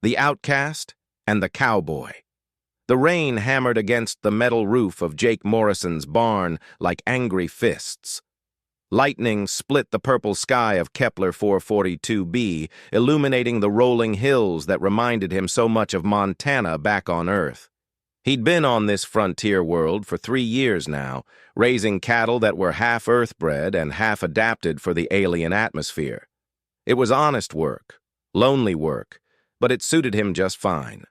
the outcast, and the cowboy. The rain hammered against the metal roof of Jake Morrison's barn like angry fists. Lightning split the purple sky of Kepler 442b, illuminating the rolling hills that reminded him so much of Montana back on Earth. He'd been on this frontier world for 3 years now, raising cattle that were half Earth-bred and half adapted for the alien atmosphere. It was honest work, lonely work, but it suited him just fine.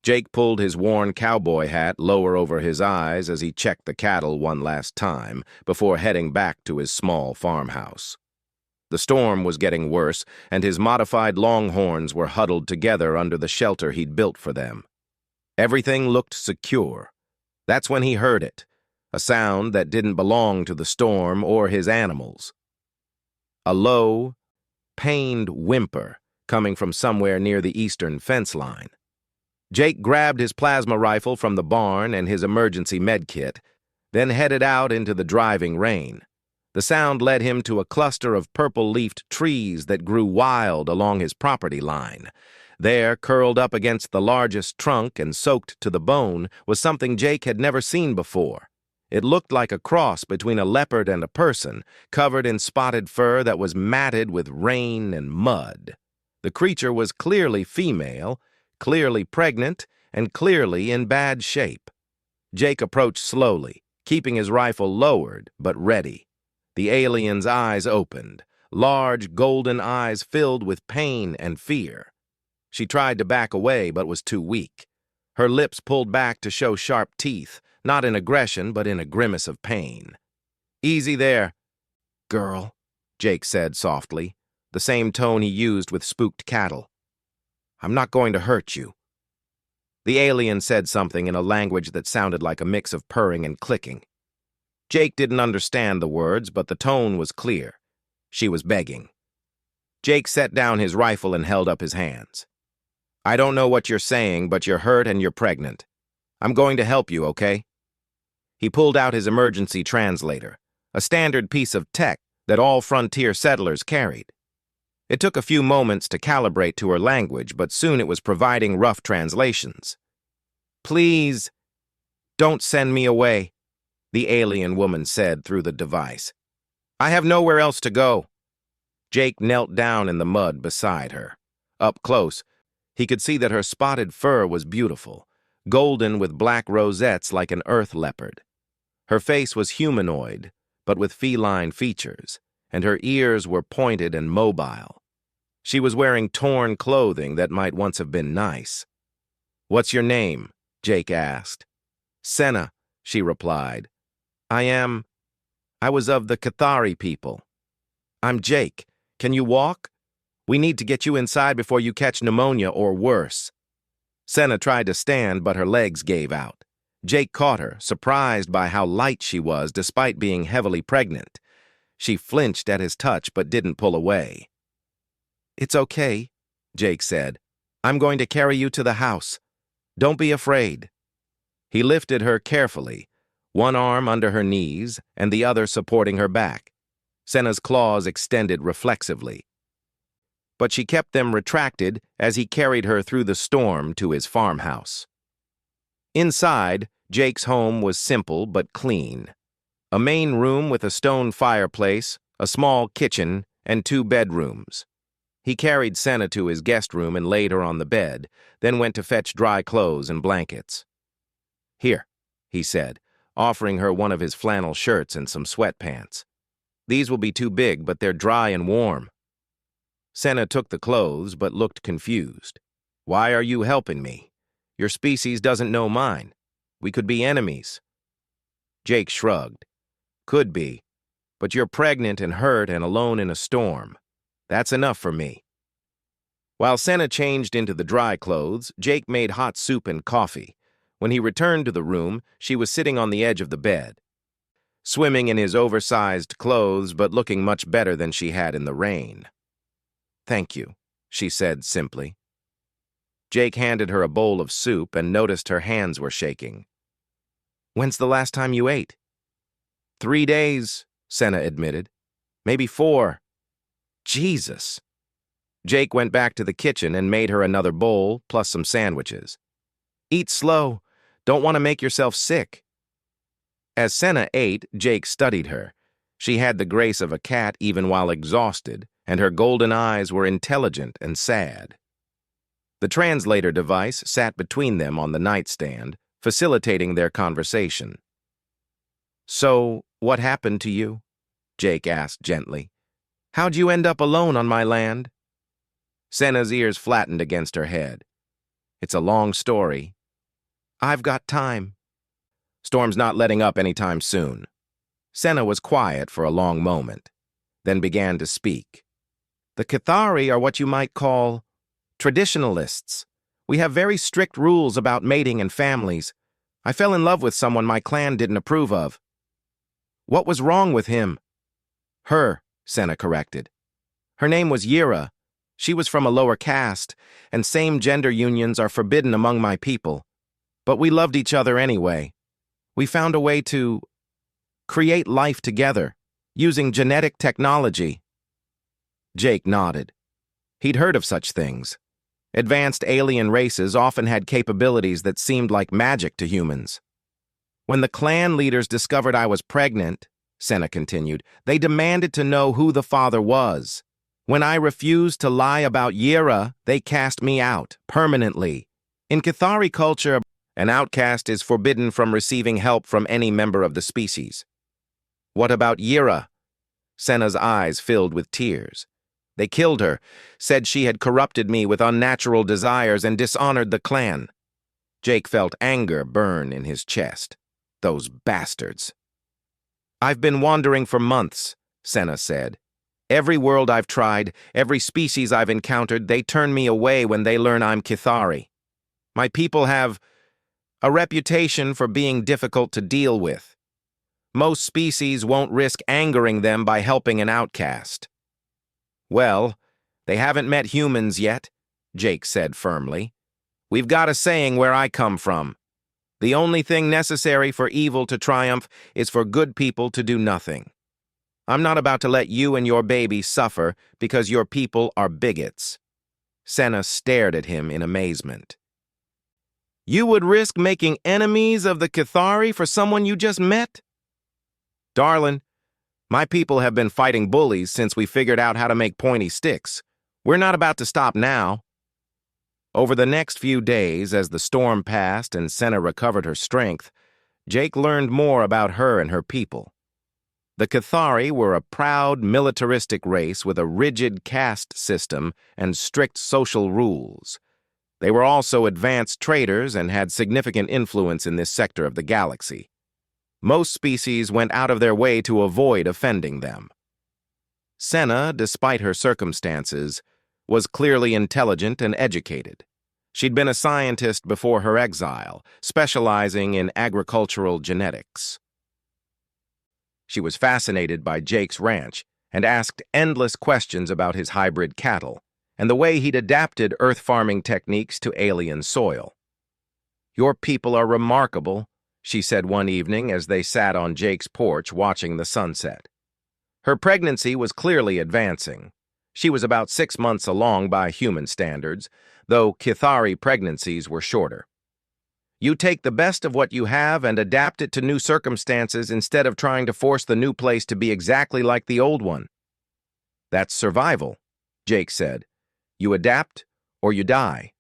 Jake pulled his worn cowboy hat lower over his eyes as he checked the cattle one last time before heading back to his small farmhouse. The storm was getting worse, and his modified longhorns were huddled together under the shelter he'd built for them. Everything looked secure. That's when he heard it, a sound that didn't belong to the storm or his animals. A low, pained whimper coming from somewhere near the eastern fence line. Jake grabbed his plasma rifle from the barn and his emergency med kit, then headed out into the driving rain. The sound led him to a cluster of purple-leafed trees that grew wild along his property line. There, curled up against the largest trunk and soaked to the bone, was something Jake had never seen before. It looked like a cross between a leopard and a person, covered in spotted fur that was matted with rain and mud. The creature was clearly female, clearly pregnant, and clearly in bad shape. Jake approached slowly, keeping his rifle lowered but ready. The alien's eyes opened, large golden eyes filled with pain and fear. She tried to back away but was too weak. Her lips pulled back to show sharp teeth, not in aggression but in a grimace of pain. "Easy there, girl," Jake said softly, the same tone he used with spooked cattle. "I'm not going to hurt you." The alien said something in a language that sounded like a mix of purring and clicking. Jake didn't understand the words, but the tone was clear. She was begging. Jake set down his rifle and held up his hands. "I don't know what you're saying, but you're hurt and you're pregnant. I'm going to help you, okay?" He pulled out his emergency translator, a standard piece of tech that all frontier settlers carried. It took a few moments to calibrate to her language, but soon it was providing rough translations. "Please, don't send me away," the alien woman said through the device. "I have nowhere else to go." Jake knelt down in the mud beside her. Up close, he could see that her spotted fur was beautiful, golden with black rosettes like an earth leopard. Her face was humanoid, but with feline features, and her ears were pointed and mobile. She was wearing torn clothing that might once have been nice. "What's your name?" Jake asked. "Senna," she replied. I was of the Cathari people." "I'm Jake. Can you walk? We need to get you inside before you catch pneumonia or worse." Senna tried to stand, but her legs gave out. Jake caught her, surprised by how light she was despite being heavily pregnant. She flinched at his touch but didn't pull away. "It's okay," Jake said. "I'm going to carry you to the house. Don't be afraid." He lifted her carefully, one arm under her knees and the other supporting her back. Senna's claws extended reflexively. But she kept them retracted as he carried her through the storm to his farmhouse. Inside, Jake's home was simple but clean. A main room with a stone fireplace, a small kitchen, and 2 bedrooms. He carried Senna to his guest room and laid her on the bed, then went to fetch dry clothes and blankets. "Here," he said, offering her one of his flannel shirts and some sweatpants. "These will be too big, but they're dry and warm." Senna took the clothes but looked confused. "Why are you helping me? Your species doesn't know mine. We could be enemies." Jake shrugged. "Could be, but you're pregnant and hurt and alone in a storm. That's enough for me." While Senna changed into the dry clothes, Jake made hot soup and coffee. When he returned to the room, she was sitting on the edge of the bed, swimming in his oversized clothes but looking much better than she had in the rain. "Thank you," she said simply. Jake handed her a bowl of soup and noticed her hands were shaking. "When's the last time you ate?" 3 days, Senna admitted. "Maybe 4. Jesus." Jake went back to the kitchen and made her another bowl, plus some sandwiches. Eat slow. Don't want to make yourself sick. As Senna ate, Jake studied her. She had the grace of a cat even while exhausted, and her golden eyes were intelligent and sad. The translator device sat between them on the nightstand, facilitating their conversation. "So, what happened to you?" Jake asked gently. "How'd you end up alone on my land?" Senna's ears flattened against her head. "It's a long story." "I've got time." "Storm's not letting up anytime soon." Senna was quiet for a long moment, then began to speak. "The Cathari are what you might call traditionalists. We have very strict rules about mating and families. I fell in love with someone my clan didn't approve of." "What was wrong with him?" "Her," Senna corrected. "Her name was Yira. She was from a lower caste, and same-gender unions are forbidden among my people. But we loved each other anyway. We found a way to create life together, using genetic technology." Jake nodded. He'd heard of such things. Advanced alien races often had capabilities that seemed like magic to humans. "When the clan leaders discovered I was pregnant," Senna continued, "they demanded to know who the father was. When I refused to lie about Yira, they cast me out, permanently. In Cathari culture, an outcast is forbidden from receiving help from any member of the species." "What about Yira?" Senna's eyes filled with tears. "They killed her, said she had corrupted me with unnatural desires and dishonored the clan." Jake felt anger burn in his chest. Those bastards. "I've been wandering for months," Senna said. "Every world I've tried, every species I've encountered, they turn me away when they learn I'm Cathari. My people have a reputation for being difficult to deal with. Most species won't risk angering them by helping an outcast." "Well, they haven't met humans yet," Jake said firmly. "We've got a saying where I come from. The only thing necessary for evil to triumph is for good people to do nothing. I'm not about to let you and your baby suffer because your people are bigots." Senna stared at him in amazement. "You would risk making enemies of the Cathari for someone you just met?" "Darling, my people have been fighting bullies since we figured out how to make pointy sticks. We're not about to stop now." Over the next few days, as the storm passed and Senna recovered her strength, Jake learned more about her and her people. The Cathari were a proud, militaristic race with a rigid caste system and strict social rules. They were also advanced traders and had significant influence in this sector of the galaxy. Most species went out of their way to avoid offending them. Senna, despite her circumstances, was clearly intelligent and educated. She'd been a scientist before her exile, specializing in agricultural genetics. She was fascinated by Jake's ranch and asked endless questions about his hybrid cattle and the way he'd adapted earth farming techniques to alien soil. "Your people are remarkable," she said one evening as they sat on Jake's porch watching the sunset. Her pregnancy was clearly advancing. She was about 6 months along by human standards, though Cathari pregnancies were shorter. "You take the best of what you have and adapt it to new circumstances instead of trying to force the new place to be exactly like the old one." "That's survival," Jake said. "You adapt or you die.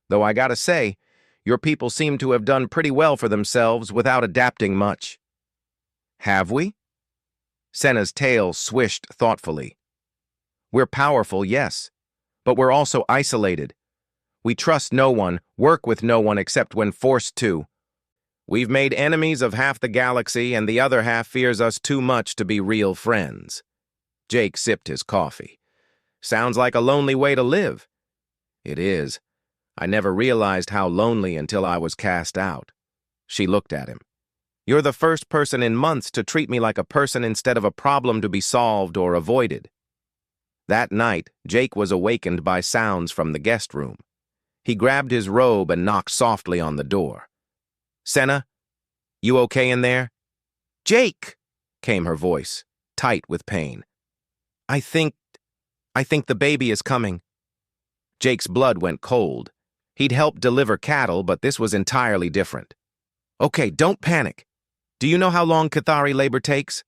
Though I gotta say, your people seem to have done pretty well for themselves without adapting much." "Have we?" Senna's tail swished thoughtfully. "We're powerful, yes, but we're also isolated. We trust no one, work with no one except when forced to. We've made enemies of half the galaxy and the other half fears us too much to be real friends." Jake sipped his coffee. "Sounds like a lonely way to live." "It is. I never realized how lonely until I was cast out." She looked at him. "You're the first person in months to treat me like a person instead of a problem to be solved or avoided." That night, Jake was awakened by sounds from the guest room. He grabbed his robe and knocked softly on the door. "Senna, you okay in there?" "Jake," came her voice, tight with pain. I think the baby is coming." Jake's blood went cold. He'd helped deliver cattle, but this was entirely different. Okay, don't panic. Do you know how long Cathari labor takes?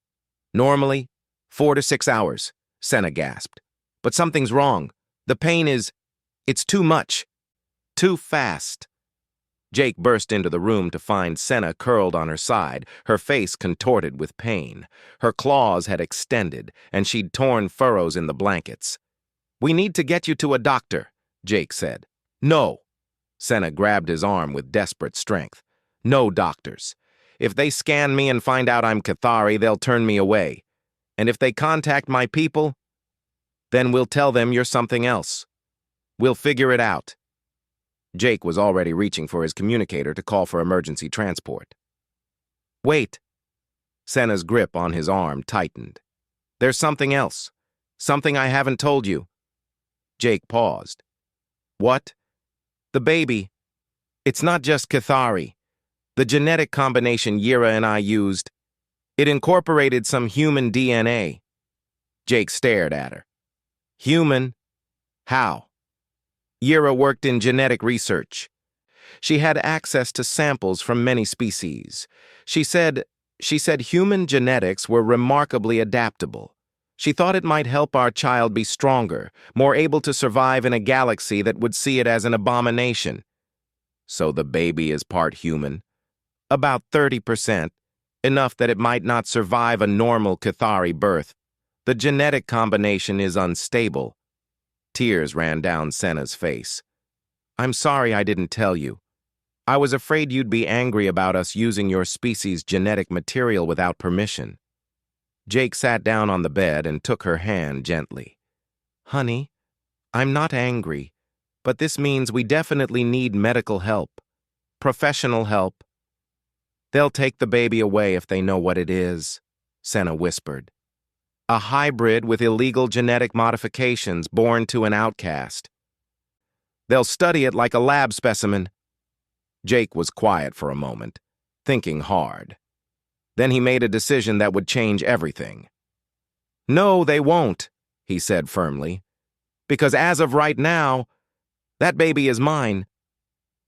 Normally, 4 to 6 hours, Senna gasped. But something's wrong. The pain it's too much. Too fast. Jake burst into the room to find Senna curled on her side, her face contorted with pain. Her claws had extended, and she'd torn furrows in the blankets. "We need to get you to a doctor," Jake said. "No." Senna grabbed his arm with desperate strength. "No doctors. If they scan me and find out I'm Cathari, they'll turn me away. And if they contact my people, then we'll tell them you're something else. We'll figure it out." Jake was already reaching for his communicator to call for emergency transport. "Wait." Senna's grip on his arm tightened. "There's something else. Something I haven't told you." Jake paused. "What?" "The baby. It's not just Cathari. The genetic combination Yira and I used, it incorporated some human DNA." Jake stared at her. "Human? How?" "Yira worked in genetic research. She had access to samples from many species. She said human genetics were remarkably adaptable. She thought it might help our child be stronger, more able to survive in a galaxy that would see it as an abomination." "So the baby is part human?" "About 30%, enough that it might not survive a normal Cathari birth. The genetic combination is unstable." Tears ran down Senna's face. "I'm sorry I didn't tell you. I was afraid you'd be angry about us using your species' genetic material without permission." Jake sat down on the bed and took her hand gently. "Honey, I'm not angry, but this means we definitely need medical help. Professional help." "They'll take the baby away if they know what it is," Senna whispered. "A hybrid with illegal genetic modifications born to an outcast. They'll study it like a lab specimen." Jake was quiet for a moment, thinking hard. Then he made a decision that would change everything. "No, they won't," he said firmly. "Because as of right now, that baby is mine."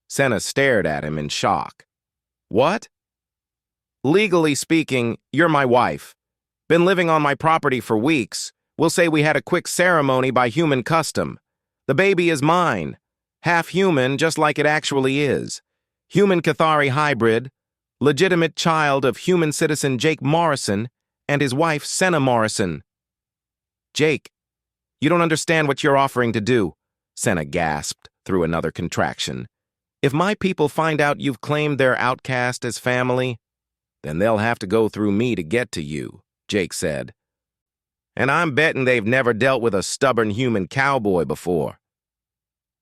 Senna stared at him in shock. "What?" "Legally speaking, you're my wife. Been living on my property for weeks. We'll say we had a quick ceremony by human custom. The baby is mine. Half human, just like it actually is. Human Cathari hybrid, legitimate child of human citizen Jake Morrison and his wife Senna Morrison." "Jake, you don't understand what you're offering to do," Senna gasped through another contraction. "If my people find out you've claimed their outcast as family, then they'll have to go through me to get to you," Jake said. "And I'm betting they've never dealt with a stubborn human cowboy before."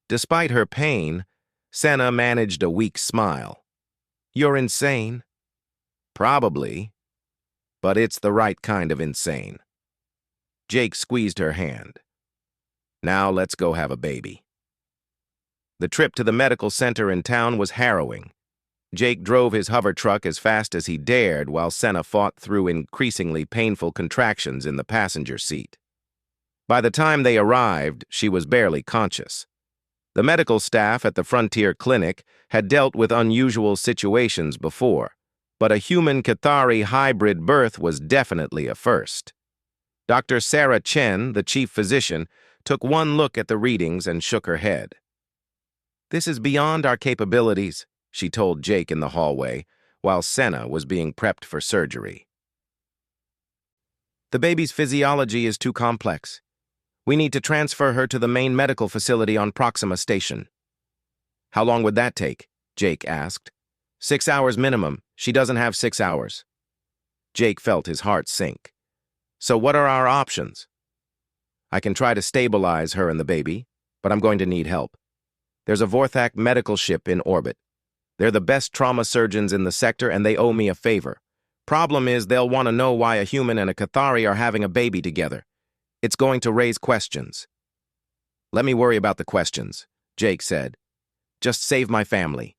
Despite her pain, Senna managed a weak smile. "You're insane." "Probably, but it's the right kind of insane." Jake squeezed her hand. "Now let's go have a baby." The trip to the medical center in town was harrowing. Jake drove his hover truck as fast as he dared while Senna fought through increasingly painful contractions in the passenger seat. By the time they arrived, she was barely conscious. The medical staff at the Frontier Clinic had dealt with unusual situations before, but a human Cathari hybrid birth was definitely a first. Dr. Sarah Chen, the chief physician, took one look at the readings and shook her head. "This is beyond our capabilities," she told Jake in the hallway, while Senna was being prepped for surgery. "The baby's physiology is too complex. We need to transfer her to the main medical facility on Proxima Station." "How long would that take?" Jake asked. 6 hours minimum. She doesn't have 6 hours." Jake felt his heart sink. "So what are our options?" "I can try to stabilize her and the baby, but I'm going to need help. There's a Vorthak medical ship in orbit. They're the best trauma surgeons in the sector, and they owe me a favor. Problem is, they'll want to know why a human and a Cathari are having a baby together. It's going to raise questions." "Let me worry about the questions," Jake said. "Just save my family."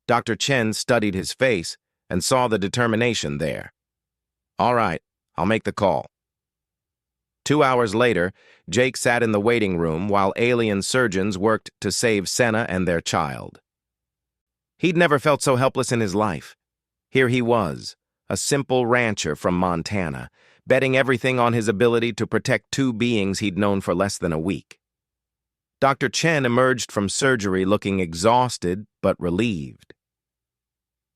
Dr. Chen studied his face and saw the determination there. "All right, I'll make the call." 2 hours later, Jake sat in the waiting room while alien surgeons worked to save Senna and their child. He'd never felt so helpless in his life. Here he was, a simple rancher from Montana, betting everything on his ability to protect two beings he'd known for less than a week. Dr. Chen emerged from surgery looking exhausted but relieved.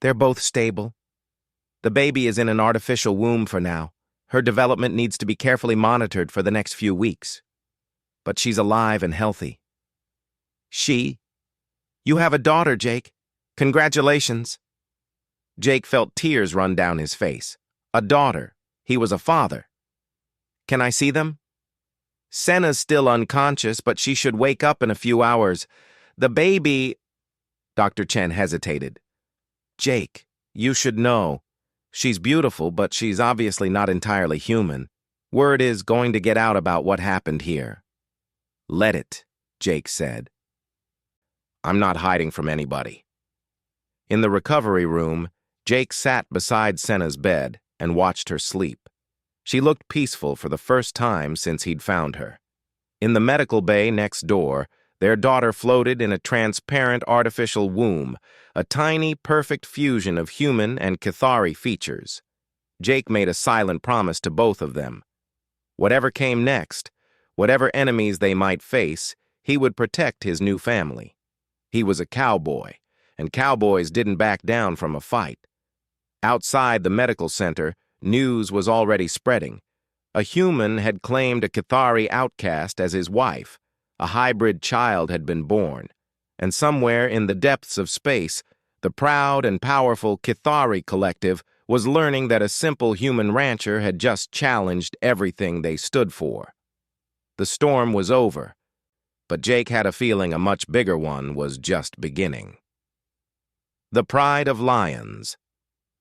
They're both stable. The baby is in an artificial womb for now. Her development needs to be carefully monitored for the next few weeks. But she's alive and healthy. You have a daughter, Jake. Congratulations. Jake felt tears run down his face. A daughter. He was a father. Can I see them? Senna's still unconscious, but she should wake up in a few hours. The baby... Dr. Chen hesitated. Jake, you should know. She's beautiful, but she's obviously not entirely human. Word is going to get out about what happened here. Let it, Jake said. I'm not hiding from anybody. In the recovery room, Jake sat beside Senna's bed and watched her sleep. She looked peaceful for the first time since he'd found her. In the medical bay next door, their daughter floated in a transparent artificial womb, a tiny, perfect fusion of human and Cathari features. Jake made a silent promise to both of them. Whatever came next, whatever enemies they might face, he would protect his new family. He was a cowboy, and cowboys didn't back down from a fight. Outside the medical center, news was already spreading. A human had claimed a Cathari outcast as his wife. A hybrid child had been born. And somewhere in the depths of space, the proud and powerful Cathari collective was learning that a simple human rancher had just challenged everything they stood for. The storm was over, but Jake had a feeling a much bigger one was just beginning. The Pride of Lions.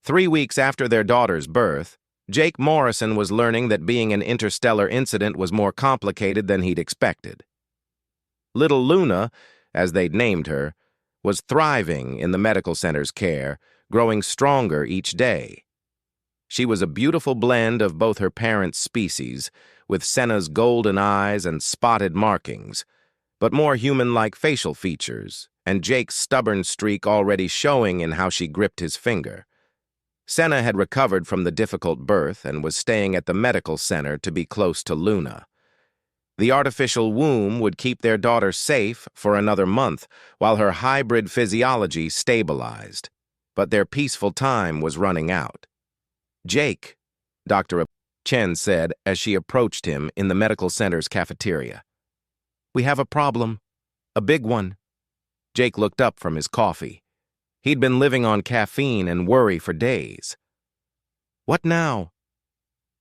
3 weeks after their daughter's birth, Jake Morrison was learning that being an interstellar incident was more complicated than he'd expected. Little Luna, as they'd named her, was thriving in the medical center's care, growing stronger each day. She was a beautiful blend of both her parents' species, with Senna's golden eyes and spotted markings, but more human-like facial features, and Jake's stubborn streak already showing in how she gripped his finger. Senna had recovered from the difficult birth and was staying at the medical center to be close to Luna. The artificial womb would keep their daughter safe for another month while her hybrid physiology stabilized. But their peaceful time was running out. Jake, Dr. Chen said as she approached him in the medical center's cafeteria. We have a problem. A big one. Jake looked up from his coffee. He'd been living on caffeine and worry for days. What now?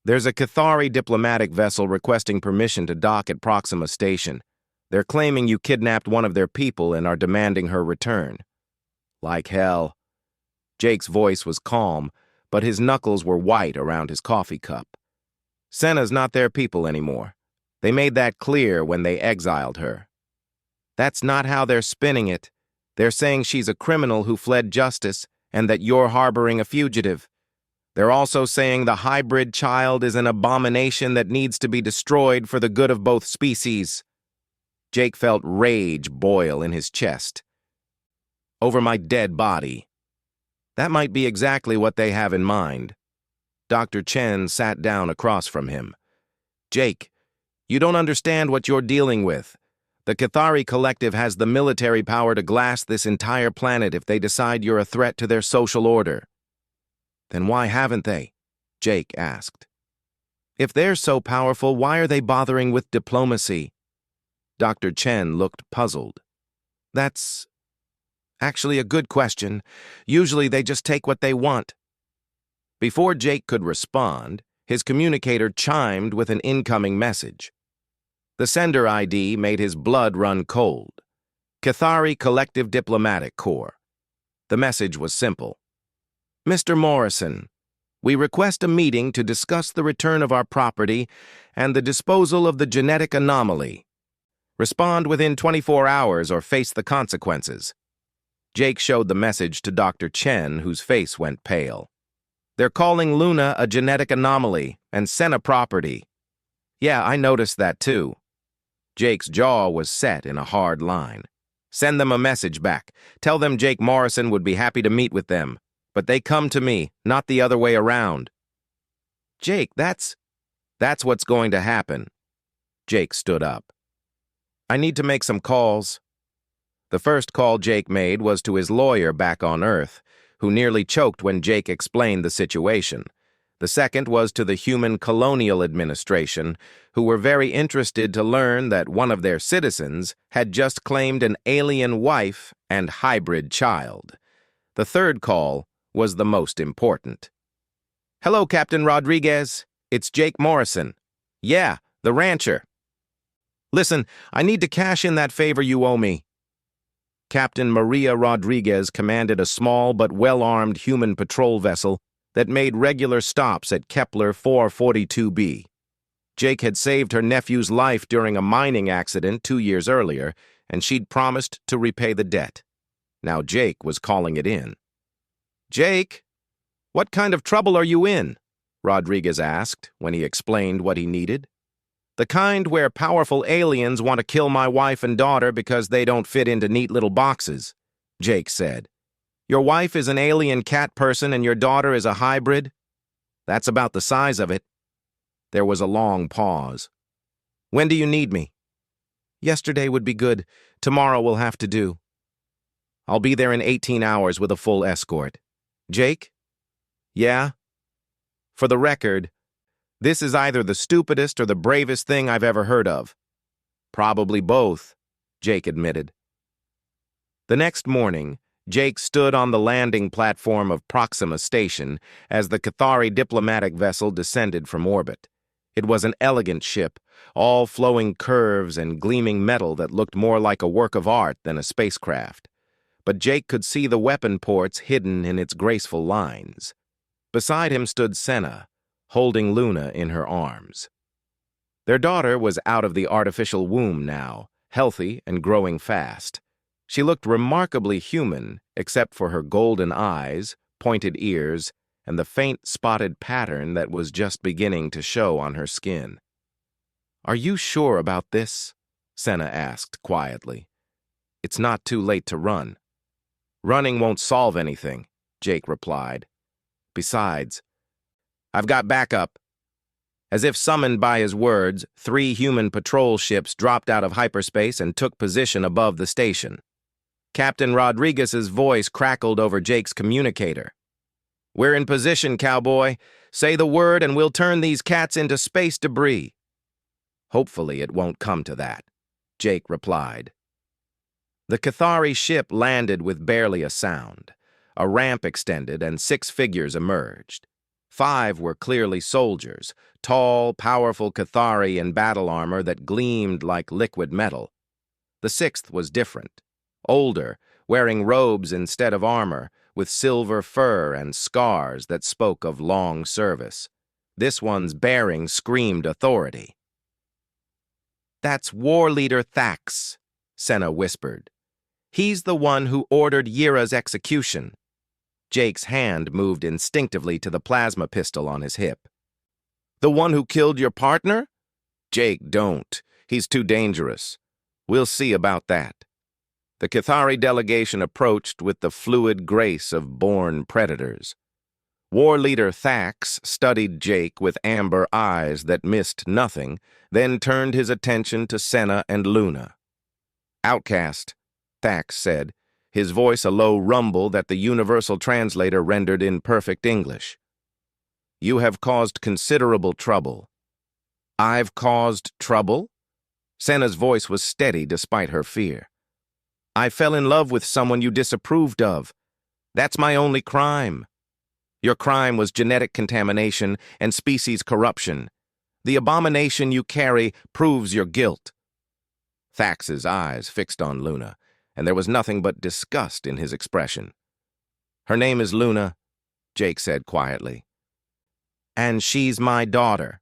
There's a Cathari diplomatic vessel requesting permission to dock at Proxima Station. They're claiming you kidnapped one of their people and are demanding her return. Like hell. Jake's voice was calm, but his knuckles were white around his coffee cup. Senna's not their people anymore. They made that clear when they exiled her. That's not how they're spinning it. They're saying she's a criminal who fled justice and that you're harboring a fugitive. They're also saying the hybrid child is an abomination that needs to be destroyed for the good of both species. Jake felt rage boil in his chest. Over my dead body. That might be exactly what they have in mind. Dr. Chen sat down across from him. Jake, you don't understand what you're dealing with. The Cathari Collective has the military power to glass this entire planet if they decide you're a threat to their social order. Then why haven't they? Jake asked. If they're so powerful, why are they bothering with diplomacy? Dr. Chen looked puzzled. That's actually a good question. Usually they just take what they want. Before Jake could respond, his communicator chimed with an incoming message. The sender ID made his blood run cold. Cathari Collective Diplomatic Corps. The message was simple. Mr. Morrison, we request a meeting to discuss the return of our property and the disposal of the genetic anomaly. Respond within 24 hours or face the consequences. Jake showed the message to Dr. Chen, whose face went pale. They're calling Luna a genetic anomaly and Senna property. Yeah, I noticed that too. Jake's jaw was set in a hard line. Send them a message back. Tell them Jake Morrison would be happy to meet with them. But they come to me, not the other way around. Jake, that's what's going to happen. Jake stood up. I need to make some calls. The first call Jake made was to his lawyer back on Earth, who nearly choked when Jake explained the situation. The second was to the Human Colonial Administration, who were very interested to learn that one of their citizens had just claimed an alien wife and hybrid child. The third call was the most important. Hello, Captain Rodriguez. It's Jake Morrison. Yeah, the rancher. Listen, I need to cash in that favor you owe me. Captain Maria Rodriguez commanded a small but well-armed human patrol vessel that made regular stops at Kepler 442b. Jake had saved her nephew's life during a mining accident 2 years earlier, and she'd promised to repay the debt. Now Jake was calling it in. Jake, what kind of trouble are you in? Rodriguez asked when he explained what he needed. The kind where powerful aliens want to kill my wife and daughter because they don't fit into neat little boxes, Jake said. Your wife is an alien cat person and your daughter is a hybrid? That's about the size of it. There was a long pause. When do you need me? Yesterday would be good. Tomorrow will have to do. I'll be there in 18 hours with a full escort. Jake? Yeah? For the record, this is either the stupidest or the bravest thing I've ever heard of. Probably both, Jake admitted. The next morning, Jake stood on the landing platform of Proxima Station as the Cathari diplomatic vessel descended from orbit. It was an elegant ship, all flowing curves and gleaming metal that looked more like a work of art than a spacecraft. But Jake could see the weapon ports hidden in its graceful lines. Beside him stood Senna, holding Luna in her arms. Their daughter was out of the artificial womb now, healthy and growing fast. She looked remarkably human, except for her golden eyes, pointed ears, and the faint spotted pattern that was just beginning to show on her skin. Are you sure about this? Senna asked quietly. It's not too late to run. Running won't solve anything, Jake replied. Besides, I've got backup. As if summoned by his words, 3 human patrol ships dropped out of hyperspace and took position above the station. Captain Rodriguez's voice crackled over Jake's communicator. We're in position, Cowboy. Say the word and we'll turn these cats into space debris. Hopefully it won't come to that, Jake replied. The Cathari ship landed with barely a sound. A ramp extended and 6 figures emerged. 5 were clearly soldiers, tall, powerful Cathari in battle armor that gleamed like liquid metal. The 6th was different. Older, wearing robes instead of armor, with silver fur and scars that spoke of long service. This one's bearing screamed authority. That's War Leader Thax, Senna whispered. He's the one who ordered Yira's execution. Jake's hand moved instinctively to the plasma pistol on his hip. The one who killed your partner? Jake, don't. He's too dangerous. We'll see about that. The Cathari delegation approached with the fluid grace of born predators. War Leader Thax studied Jake with amber eyes that missed nothing, then turned his attention to Senna and Luna. Outcast, Thax said, his voice a low rumble that the universal translator rendered in perfect English. You have caused considerable trouble. I've caused trouble? Senna's voice was steady despite her fear. I fell in love with someone you disapproved of. That's my only crime. Your crime was genetic contamination and species corruption. The abomination you carry proves your guilt. Thax's eyes fixed on Luna, and there was nothing but disgust in his expression. Her name is Luna, Jake said quietly. And she's my daughter.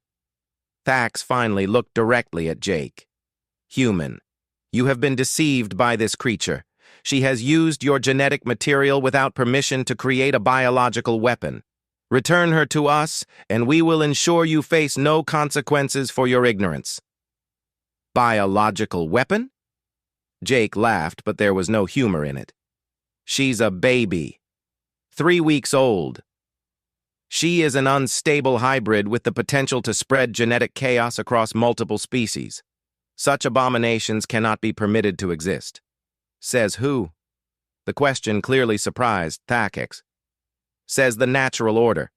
Thax finally looked directly at Jake. Human, you have been deceived by this creature. She has used your genetic material without permission to create a biological weapon. Return her to us, and we will ensure you face no consequences for your ignorance. Biological weapon? Jake laughed, but there was no humor in it. She's a baby. 3 weeks old. She is an unstable hybrid with the potential to spread genetic chaos across multiple species. Such abominations cannot be permitted to exist. Says who? The question clearly surprised Thakex. Says the natural order.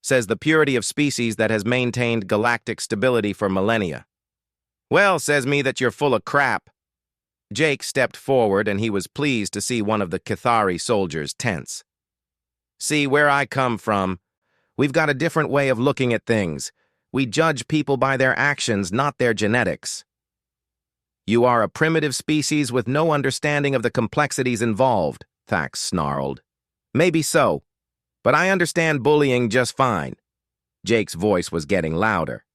Says the purity of species that has maintained galactic stability for millennia. Well, says me that you're full of crap. Jake stepped forward, and he was pleased to see one of the Cathari soldiers tense. See, where I come from, we've got a different way of looking at things. We judge people by their actions, not their genetics. You are a primitive species with no understanding of the complexities involved, Thax snarled. Maybe so, but I understand bullying just fine. Jake's voice was getting louder.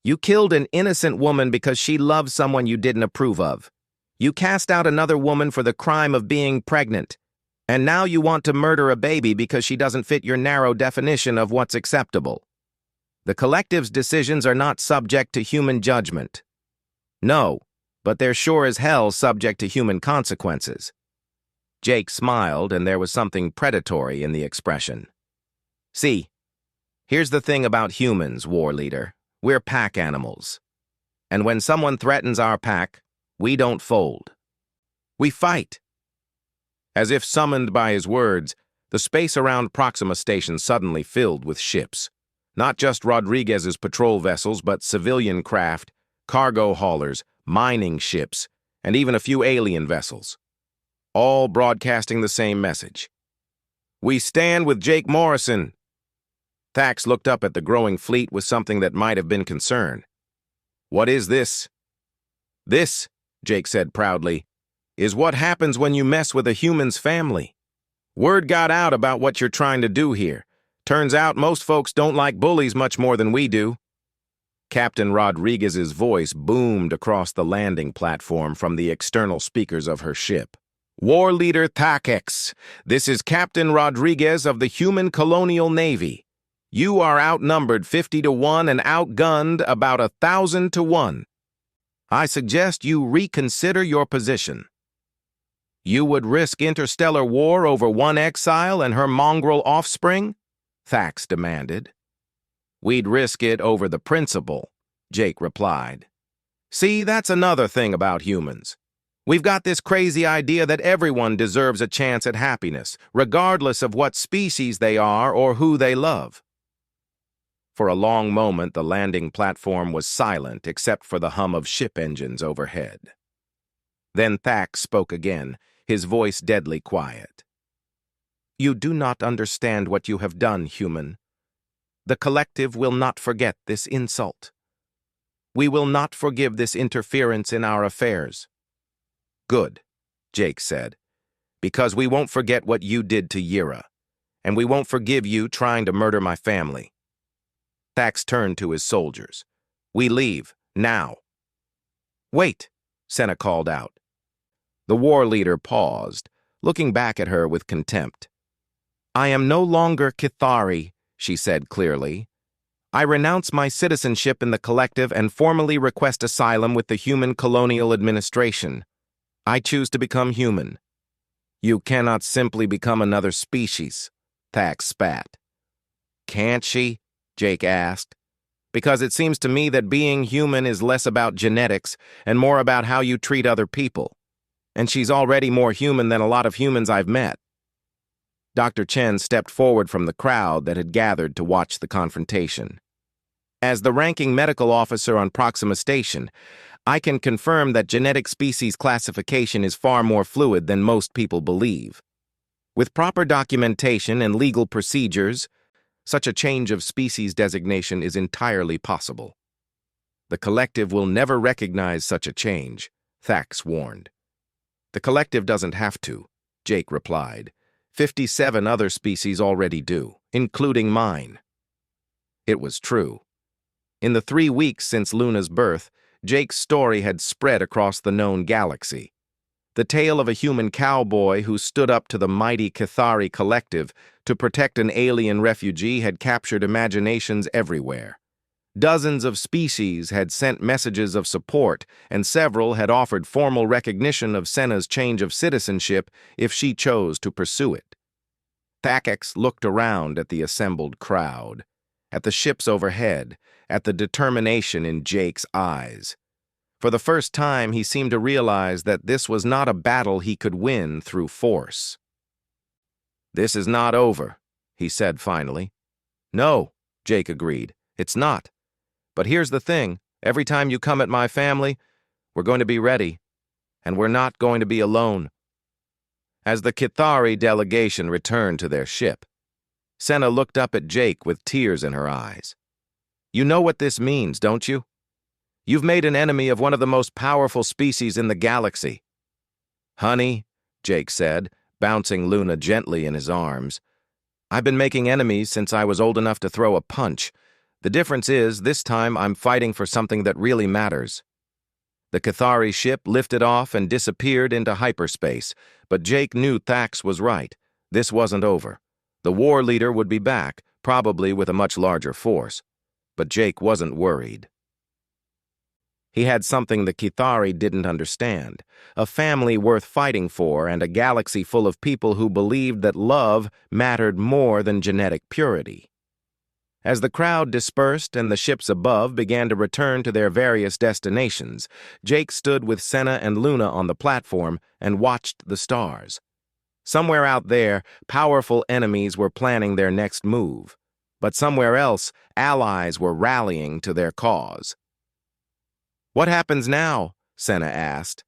You killed an innocent woman because she loved someone you didn't approve of. You cast out another woman for the crime of being pregnant. And now you want to murder a baby because she doesn't fit your narrow definition of what's acceptable. The collective's decisions are not subject to human judgment. No, but they're sure as hell subject to human consequences. Jake smiled, and there was something predatory in the expression. See, here's the thing about humans, war leader. We're pack animals. And when someone threatens our pack, we don't fold. We fight. As if summoned by his words, the space around Proxima Station suddenly filled with ships. Not just Rodriguez's patrol vessels, but civilian craft, cargo haulers, mining ships, and even a few alien vessels. All broadcasting the same message. We stand with Jake Morrison. Thax looked up at the growing fleet with something that might have been concern. What is this? This, Jake said proudly, is what happens when you mess with a human's family. Word got out about what you're trying to do here. Turns out most folks don't like bullies much more than we do. Captain Rodriguez's voice boomed across the landing platform from the external speakers of her ship. War Leader Thakex, this is Captain Rodriguez of the Human Colonial Navy. You are outnumbered 50-1 and outgunned about 1,000-1. I suggest you reconsider your position. You would risk interstellar war over one exile and her mongrel offspring? Thax demanded. We'd risk it over the principle, Jake replied. See, that's another thing about humans. We've got this crazy idea that everyone deserves a chance at happiness, regardless of what species they are or who they love. For a long moment, the landing platform was silent except for the hum of ship engines overhead. Then Thax spoke again, his voice deadly quiet. You do not understand what you have done, human. The collective will not forget this insult. We will not forgive this interference in our affairs. Good, Jake said, because we won't forget what you did to Yira, and we won't forgive you trying to murder my family. Thax turned to his soldiers. We leave, now. Wait, Senna called out. The war leader paused, looking back at her with contempt. I am no longer Cathari, she said clearly. I renounce my citizenship in the collective and formally request asylum with the Human Colonial Administration. I choose to become human. You cannot simply become another species, Thax spat. Can't she? Jake asked. Because it seems to me that being human is less about genetics and more about how you treat other people. And she's already more human than a lot of humans I've met. Dr. Chen stepped forward from the crowd that had gathered to watch the confrontation. As the ranking medical officer on Proxima Station, I can confirm that genetic species classification is far more fluid than most people believe. With proper documentation and legal procedures, such a change of species designation is entirely possible. The collective will never recognize such a change, Thax warned. The collective doesn't have to, Jake replied. 57 other species already do, including mine. It was true. In the 3 weeks since Luna's birth, Jake's story had spread across the known galaxy. the tale of a human cowboy who stood up to the mighty Cathari collective to protect an alien refugee had captured imaginations everywhere. Dozens of species had sent messages of support, and several had offered formal recognition of Senna's change of citizenship if she chose to pursue it. Thakex looked around at the assembled crowd, at the ships overhead, at the determination in Jake's eyes. For the first time, he seemed to realize that this was not a battle he could win through force. "This is not over," he said finally. "No," Jake agreed, "it's not. But here's the thing, every time you come at my family, we're going to be ready, and we're not going to be alone." As the Cathari delegation returned to their ship, Senna looked up at Jake with tears in her eyes. "You know what this means, don't you? You've made an enemy of one of the most powerful species in the galaxy." "Honey," Jake said, bouncing Luna gently in his arms, "I've been making enemies since I was old enough to throw a punch. The difference is, this time I'm fighting for something that really matters." The Cathari ship lifted off and disappeared into hyperspace, but Jake knew Thax was right. This wasn't over. The war leader would be back, probably with a much larger force. But Jake wasn't worried. He had something the Cathari didn't understand, a family worth fighting for and a galaxy full of people who believed that love mattered more than genetic purity. As the crowd dispersed and the ships above began to return to their various destinations, Jake stood with Senna and Luna on the platform and watched the stars. Somewhere out there, powerful enemies were planning their next move, but somewhere else, allies were rallying to their cause. "What happens now?" Senna asked.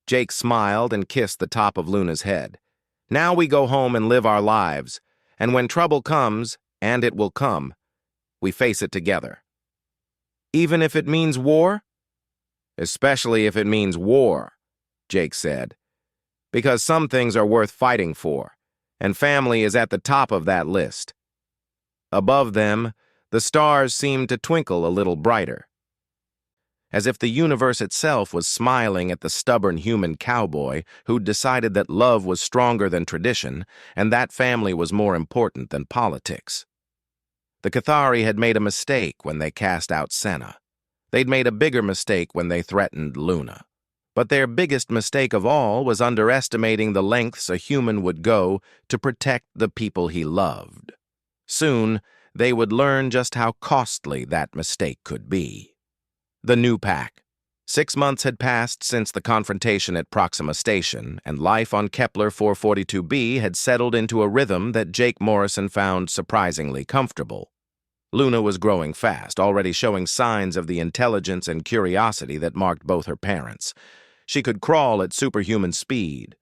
Jake smiled and kissed the top of Luna's head. "Now we go home and live our lives, and when trouble comes, and it will come, we face it together." "Even if it means war?" "Especially if it means war," Jake said. "Because some things are worth fighting for, and family is at the top of that list." Above them, the stars seemed to twinkle a little brighter, as if the universe itself was smiling at the stubborn human cowboy who'd decided that love was stronger than tradition and that family was more important than politics. The Cathari had made a mistake when they cast out Senna. They'd made a bigger mistake when they threatened Luna. But their biggest mistake of all was underestimating the lengths a human would go to protect the people he loved. Soon, they would learn just how costly that mistake could be. The new pack. 6 months had passed since the confrontation at Proxima Station, and life on Kepler 442b had settled into a rhythm that Jake Morrison found surprisingly comfortable. Luna was growing fast, already showing signs of the intelligence and curiosity that marked both her parents. She could crawl at superhuman speed,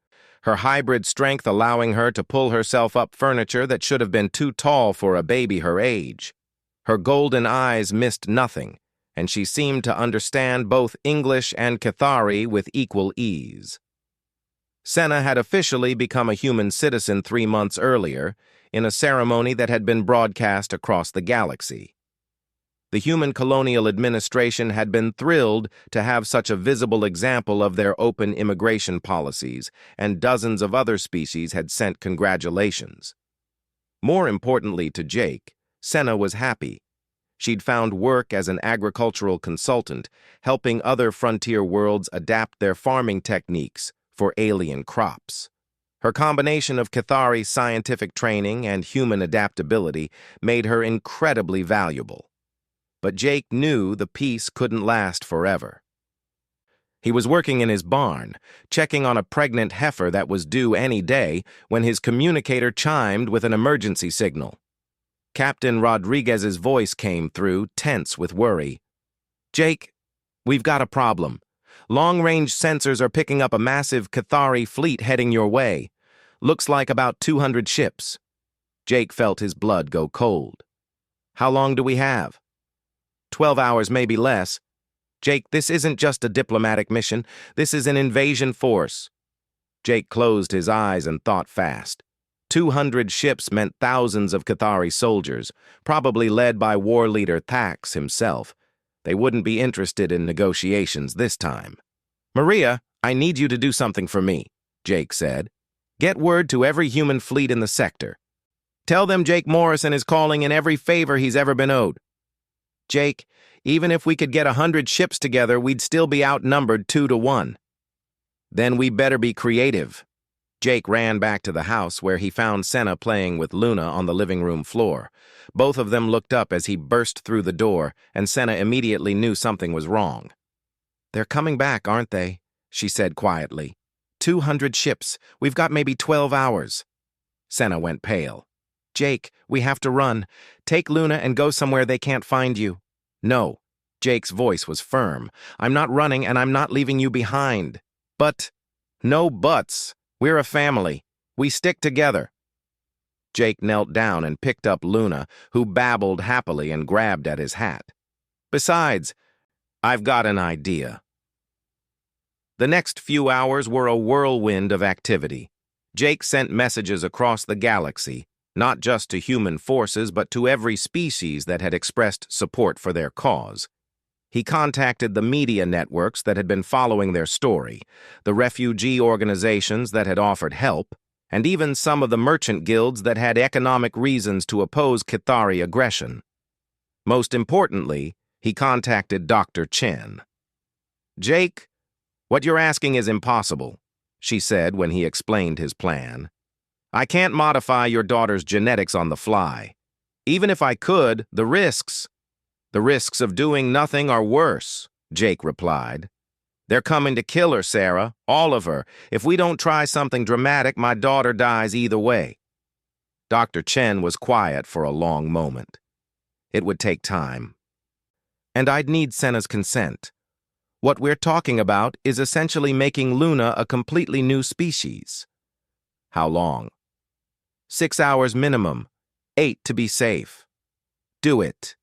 her hybrid strength allowing her to pull herself up furniture that should have been too tall for a baby her age. Her golden eyes missed nothing, and she seemed to understand both English and Cathari with equal ease. Senna had officially become a human citizen 3 months earlier, in a ceremony that had been broadcast across the galaxy. The human colonial administration had been thrilled to have such a visible example of their open immigration policies, and dozens of other species had sent congratulations. More importantly to Jake, Senna was happy. She'd found work as an agricultural consultant, helping other frontier worlds adapt their farming techniques for alien crops. Her combination of Cathari scientific training and human adaptability made her incredibly valuable. But Jake knew the peace couldn't last forever. He was working in his barn, checking on a pregnant heifer that was due any day, when his communicator chimed with an emergency signal. Captain Rodriguez's voice came through, tense with worry. "Jake, we've got a problem. Long-range sensors are picking up a massive Cathari fleet heading your way. Looks like about 200 ships." Jake felt his blood go cold. "How long do we have?" 12 hours, maybe less. Jake, this isn't just a diplomatic mission. This is an invasion force." Jake closed his eyes and thought fast. 200 ships meant thousands of Cathari soldiers, probably led by war leader Thax himself. They wouldn't be interested in negotiations this time. "Maria, I need you to do something for me," Jake said. "Get word to every human fleet in the sector. Tell them Jake Morrison is calling in every favor he's ever been owed. Jake, even if we could get 100 ships together, we'd still be outnumbered 2-1. Then we better be creative." Jake ran back to the house where he found Senna playing with Luna on the living room floor. Both of them looked up as he burst through the door, and Senna immediately knew something was wrong. "They're coming back, aren't they?" she said quietly. 200 ships. We've got maybe 12 hours. Senna went pale. "Jake, we have to run. Take Luna and go somewhere they can't find you." "No." Jake's voice was firm. "I'm not running and I'm not leaving you behind." "But..." "No buts. We're a family. We stick together." Jake knelt down and picked up Luna, who babbled happily and grabbed at his hat. "Besides, I've got an idea." The next few hours were a whirlwind of activity. Jake sent messages across the galaxy, not just to human forces but to every species that had expressed support for their cause. He contacted the media networks that had been following their story, the refugee organizations that had offered help, and even some of the merchant guilds that had economic reasons to oppose Cathari aggression. Most importantly, he contacted Dr. Chen. "Jake, what you're asking is impossible," she said when he explained his plan. "I can't modify your daughter's genetics on the fly. Even if I could, the risks of doing nothing are worse," Jake replied. "They're coming to kill her, Sarah, all of her. If we don't try something dramatic, my daughter dies either way." Dr. Chen was quiet for a long moment. "It would take time. And I'd need Senna's consent. What we're talking about is essentially making Luna a completely new species." "How long?" 6 hours minimum, 8 to be safe." "Do it."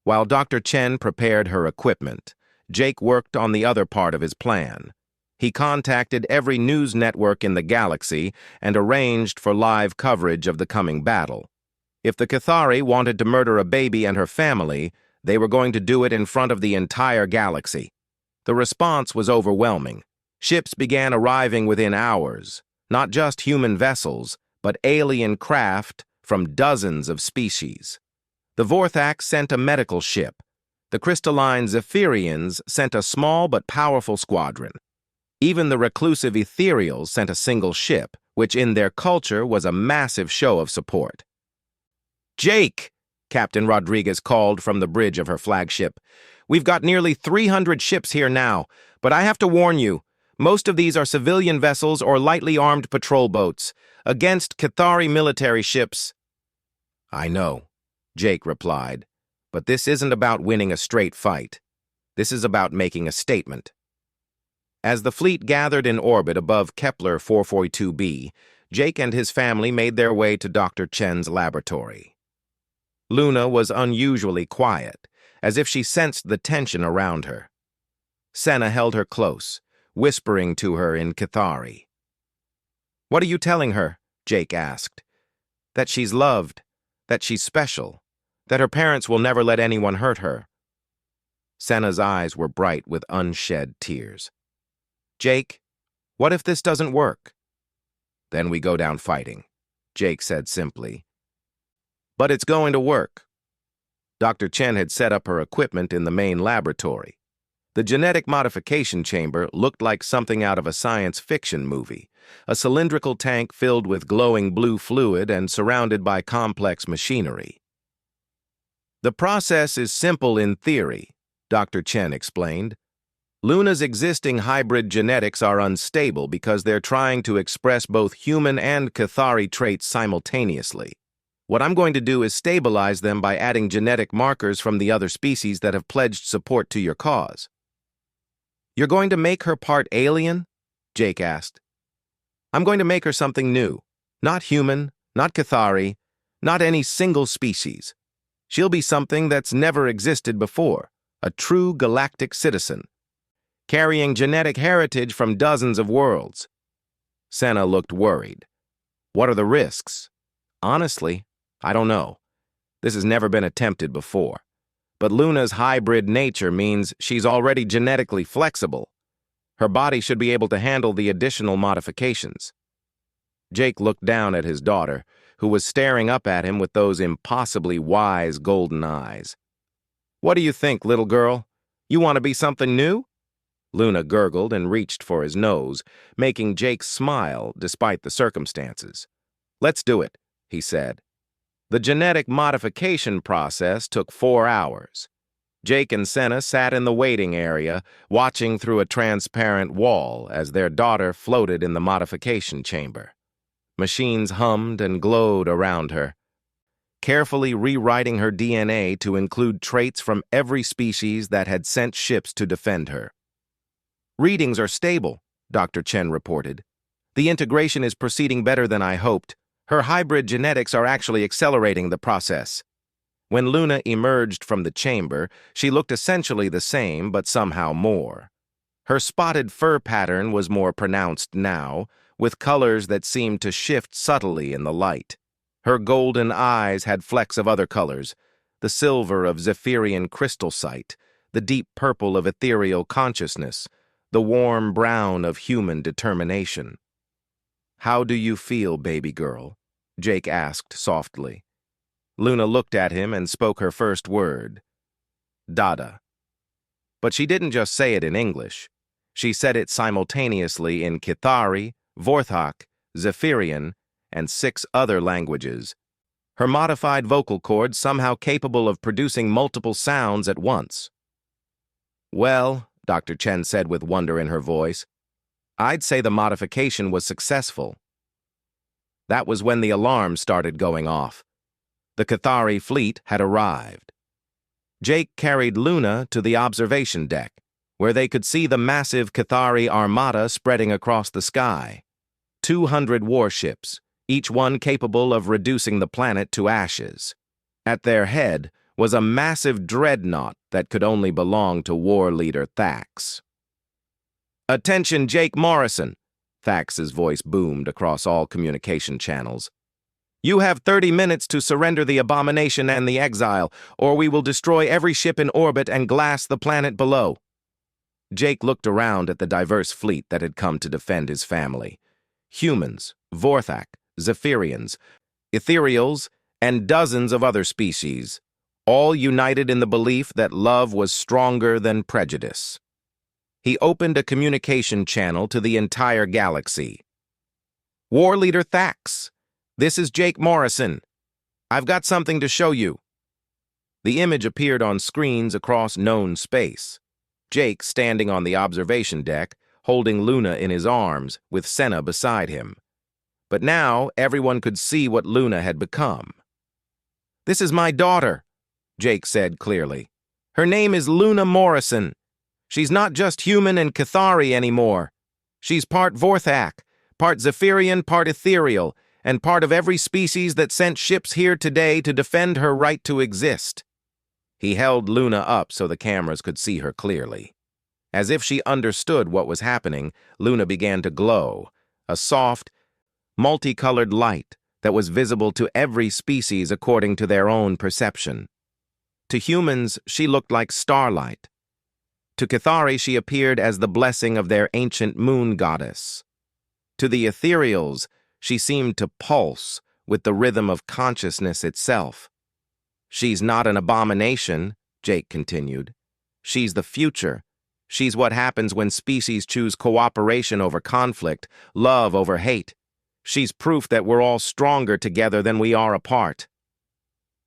While Dr. Chen prepared her equipment, Jake worked on the other part of his plan. He contacted every news network in the galaxy and arranged for live coverage of the coming battle. If the Cathari wanted to murder a baby and her family, they were going to do it in front of the entire galaxy. The response was overwhelming. Ships began arriving within hours, not just human vessels, but alien craft from dozens of species. The Vorthax sent a medical ship. The crystalline Zephyrians sent a small but powerful squadron. Even the reclusive Ethereals sent a single ship, which in their culture was a massive show of support. "Jake!" Captain Rodriguez called from the bridge of her flagship. "We've got nearly 300 ships here now, but I have to warn you, most of these are civilian vessels or lightly armed patrol boats. Against Cathari military ships..." "I know," Jake replied, "but this isn't about winning a straight fight. This is about making a statement." As the fleet gathered in orbit above Kepler 442b, Jake and his family made their way to Dr. Chen's laboratory. Luna was unusually quiet, as if she sensed the tension around her. Senna held her close, whispering to her in Cathari. "What are you telling her?" Jake asked. "That she's loved, that she's special, that her parents will never let anyone hurt her." Senna's eyes were bright with unshed tears. "Jake, what if this doesn't work?" "Then we go down fighting," Jake said simply. "But it's going to work." Dr. Chen had set up her equipment in the main laboratory. The genetic modification chamber looked like something out of a science fiction movie, a cylindrical tank filled with glowing blue fluid and surrounded by complex machinery. "The process is simple in theory," Dr. Chen explained. "Luna's existing hybrid genetics are unstable because they're trying to express both human and Cathari traits simultaneously. What I'm going to do is stabilize them by adding genetic markers from the other species that have pledged support to your cause." "You're going to make her part alien?" Jake asked. "I'm going to make her something new. Not human, not Cathari, not any single species. She'll be something that's never existed before, a true galactic citizen, carrying genetic heritage from dozens of worlds." Senna looked worried. "What are the risks?" "Honestly, I don't know. This has never been attempted before. But Luna's hybrid nature means she's already genetically flexible. Her body should be able to handle the additional modifications. Jake looked down at his daughter, who was staring up at him with those impossibly wise golden eyes. "What do you think, little girl? You want to be something new?" Luna gurgled and reached for his nose, making Jake smile despite the circumstances. "Let's do it," he said. The genetic modification process took 4 hours. Jake and Senna sat in the waiting area, watching through a transparent wall as their daughter floated in the modification chamber. Machines hummed and glowed around her, carefully rewriting her DNA to include traits from every species that had sent ships to defend her. "Readings are stable," Dr. Chen reported. "The integration is proceeding better than I hoped. Her hybrid genetics are actually accelerating the process." When Luna emerged from the chamber, she looked essentially the same, but somehow more. Her spotted fur pattern was more pronounced now, with colors that seemed to shift subtly in the light. Her golden eyes had flecks of other colors, the silver of Zephyrian crystal sight, the deep purple of ethereal consciousness, the warm brown of human determination. "How do you feel, baby girl?" Jake asked softly. Luna looked at him and spoke her first word, "Dada." But she didn't just say it in English. She said it simultaneously in Kithari, Vorthak, Zephyrian, and 6 other languages. Her modified vocal cords somehow capable of producing multiple sounds at once. "Well," Dr. Chen said with wonder in her voice, "I'd say the modification was successful." That was when the alarm started going off. The Kithari fleet had arrived. Jake carried Luna to the observation deck, where they could see the massive Kithari armada spreading across the sky. 200 warships, each one capable of reducing the planet to ashes. At their head was a massive dreadnought that could only belong to war leader Thax. "Attention, Jake Morrison," Thax's voice boomed across all communication channels. "You have 30 minutes to surrender the abomination and the exile, or we will destroy every ship in orbit and glass the planet below." Jake looked around at the diverse fleet that had come to defend his family. Humans, Vorthak, Zephyrians, Ethereals, and dozens of other species, all united in the belief that love was stronger than prejudice. He opened a communication channel to the entire galaxy. "War Leader Thax, this is Jake Morrison. I've got something to show you." The image appeared on screens across known space. Jake standing on the observation deck, holding Luna in his arms, with Senna beside him. But now everyone could see what Luna had become. "This is my daughter," Jake said clearly. "Her name is Luna Morrison. She's not just human and Kithari anymore. She's part Vorthak, part Zephyrian, part ethereal, and part of every species that sent ships here today to defend her right to exist." He held Luna up so the cameras could see her clearly. As if she understood what was happening, Luna began to glow, a soft, multicolored light that was visible to every species according to their own perception. To humans, she looked like starlight. To Kithari, she appeared as the blessing of their ancient moon goddess. To the ethereals, she seemed to pulse with the rhythm of consciousness itself. "She's not an abomination," Jake continued. "She's the future. She's what happens when species choose cooperation over conflict, love over hate. She's proof that we're all stronger together than we are apart."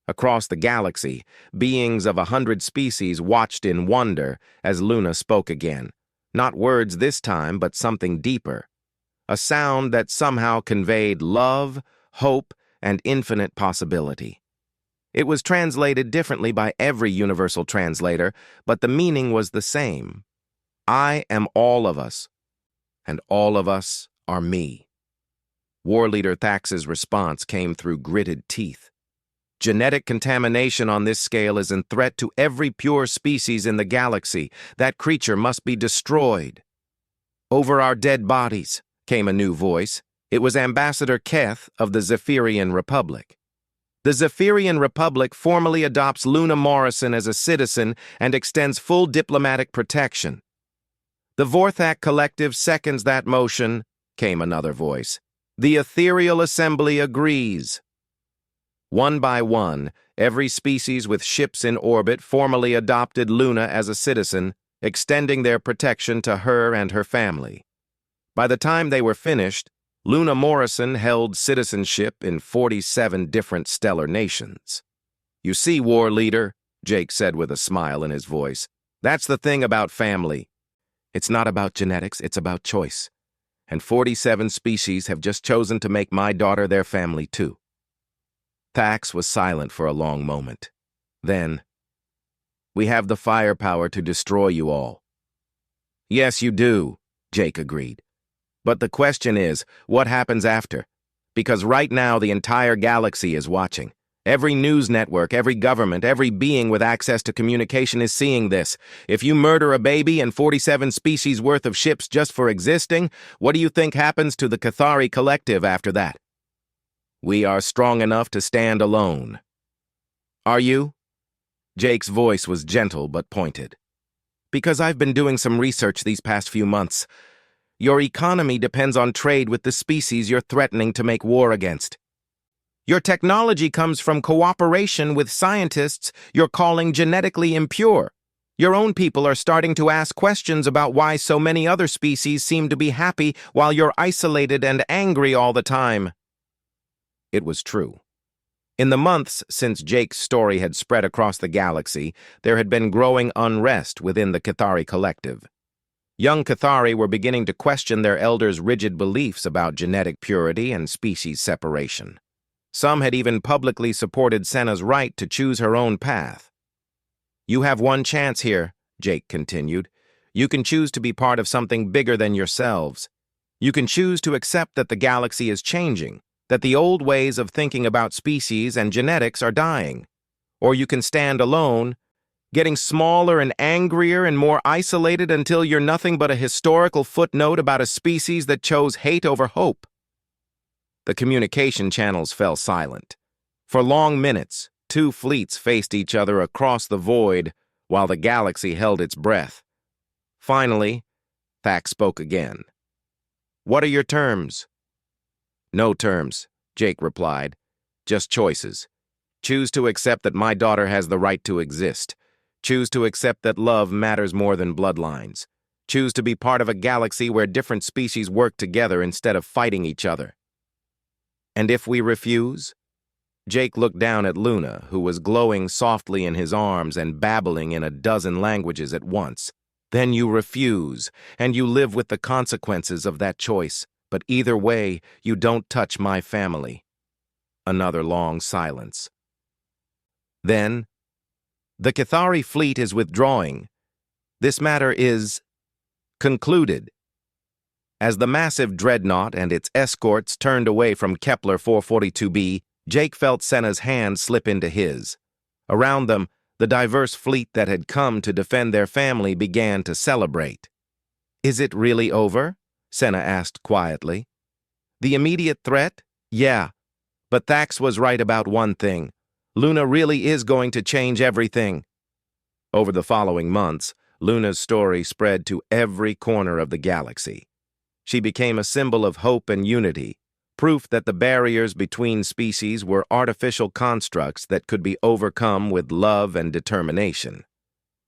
Across the galaxy, beings of 100 species watched in wonder as Luna spoke again. Not words this time, but something deeper. A sound that somehow conveyed love, hope, and infinite possibility. It was translated differently by every universal translator, but the meaning was the same. "I am all of us, and all of us are me." War Leader Thax's response came through gritted teeth. "Genetic contamination on this scale is a threat to every pure species in the galaxy. That creature must be destroyed." "Over our dead bodies," came a new voice. It was Ambassador Keth of the Zephyrian Republic. "The Zephyrian Republic formally adopts Luna Morrison as a citizen and extends full diplomatic protection." The Vorthak Collective seconds that motion, came another voice. The Ethereal Assembly agrees. One by one, every species with ships in orbit formally adopted Luna as a citizen, extending their protection to her and her family. By the time they were finished, Luna Morrison held citizenship in 47 different stellar nations. You see, War Leader, Jake said with a smile in his voice, that's the thing about family. It's not about genetics, it's about choice. And 47 species have just chosen to make my daughter their family too. Thax was silent for a long moment. Then, we have the firepower to destroy you all. Yes, you do, Jake agreed. But the question is, what happens after? Because right now the entire galaxy is watching. Every news network, every government, every being with access to communication is seeing this. If you murder a baby and 47 species worth of ships just for existing, what do you think happens to the Cathari Collective after that? We are strong enough to stand alone. Are you? Jake's voice was gentle but pointed. Because I've been doing some research these past few months. Your economy depends on trade with the species you're threatening to make war against. Your technology comes from cooperation with scientists you're calling genetically impure. Your own people are starting to ask questions about why so many other species seem to be happy while you're isolated and angry all the time. It was true. In the months since Jake's story had spread across the galaxy, there had been growing unrest within the Cathari Collective. Young Cathari were beginning to question their elders' rigid beliefs about genetic purity and species separation. Some had even publicly supported Senna's right to choose her own path. You have one chance here, Jake continued. You can choose to be part of something bigger than yourselves. You can choose to accept that the galaxy is changing, that the old ways of thinking about species and genetics are dying. Or you can stand alone, getting smaller and angrier and more isolated until you're nothing but a historical footnote about a species that chose hate over hope. The communication channels fell silent. For long minutes, two fleets faced each other across the void while the galaxy held its breath. Finally, Thax spoke again. What are your terms? No terms, Jake replied. Just choices. Choose to accept that my daughter has the right to exist. Choose to accept that love matters more than bloodlines. Choose to be part of a galaxy where different species work together instead of fighting each other. And if we refuse? Jake looked down at Luna, who was glowing softly in his arms and babbling in a dozen languages at once. Then you refuse, and you live with the consequences of that choice. But either way, you don't touch my family. Another long silence. Then, the Cathari fleet is withdrawing. This matter is concluded. As the massive dreadnought and its escorts turned away from Kepler 442b, Jake felt Senna's hand slip into his. Around them, the diverse fleet that had come to defend their family began to celebrate. Is it really over? Senna asked quietly. The immediate threat? Yeah. But Thax was right about one thing. Luna really is going to change everything. Over the following months, Luna's story spread to every corner of the galaxy. She became a symbol of hope and unity, proof that the barriers between species were artificial constructs that could be overcome with love and determination.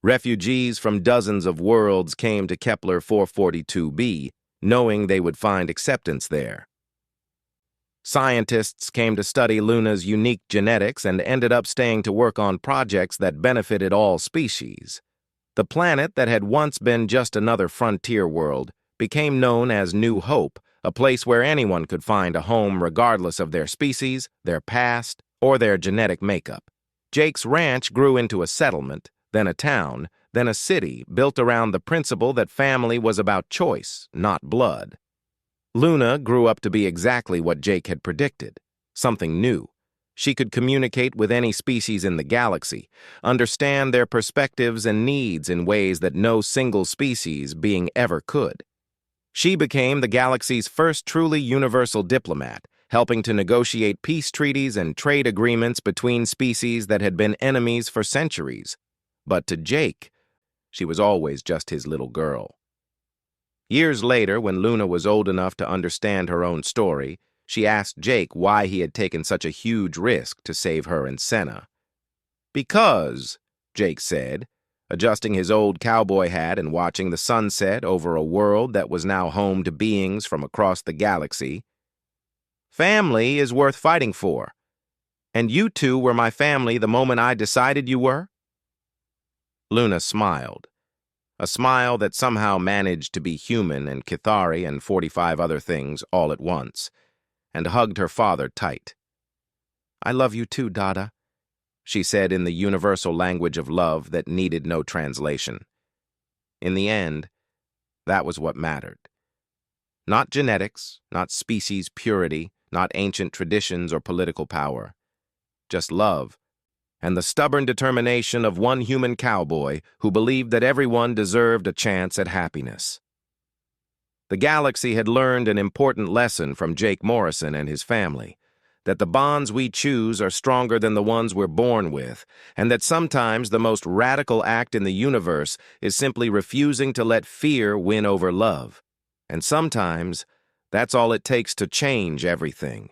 Refugees from dozens of worlds came to Kepler 442b, knowing they would find acceptance there. Scientists came to study Luna's unique genetics and ended up staying to work on projects that benefited all species. The planet that had once been just another frontier world became known as New Hope, a place where anyone could find a home regardless of their species, their past, or their genetic makeup. Jake's ranch grew into a settlement, then a town, then a city built around the principle that family was about choice, not blood. Luna grew up to be exactly what Jake had predicted, something new. She could communicate with any species in the galaxy, understand their perspectives and needs in ways that no single species being ever could. She became the galaxy's first truly universal diplomat, helping to negotiate peace treaties and trade agreements between species that had been enemies for centuries. But to Jake, she was always just his little girl. Years later, when Luna was old enough to understand her own story, she asked Jake why he had taken such a huge risk to save her and Senna. "Because," Jake said, adjusting his old cowboy hat and watching the sunset over a world that was now home to beings from across the galaxy, "family is worth fighting for. And you two were my family the moment I decided you were?" Luna smiled, a smile that somehow managed to be human and Kithari and 45 other things all at once, and hugged her father tight. "I love you too, Dada," she said in the universal language of love that needed no translation. In the end, that was what mattered. Not genetics, not species purity, not ancient traditions or political power. Just love, and the stubborn determination of one human cowboy who believed that everyone deserved a chance at happiness. The galaxy had learned an important lesson from Jake Morrison and his family, that the bonds we choose are stronger than the ones we're born with, and that sometimes the most radical act in the universe is simply refusing to let fear win over love. And sometimes, that's all it takes to change everything.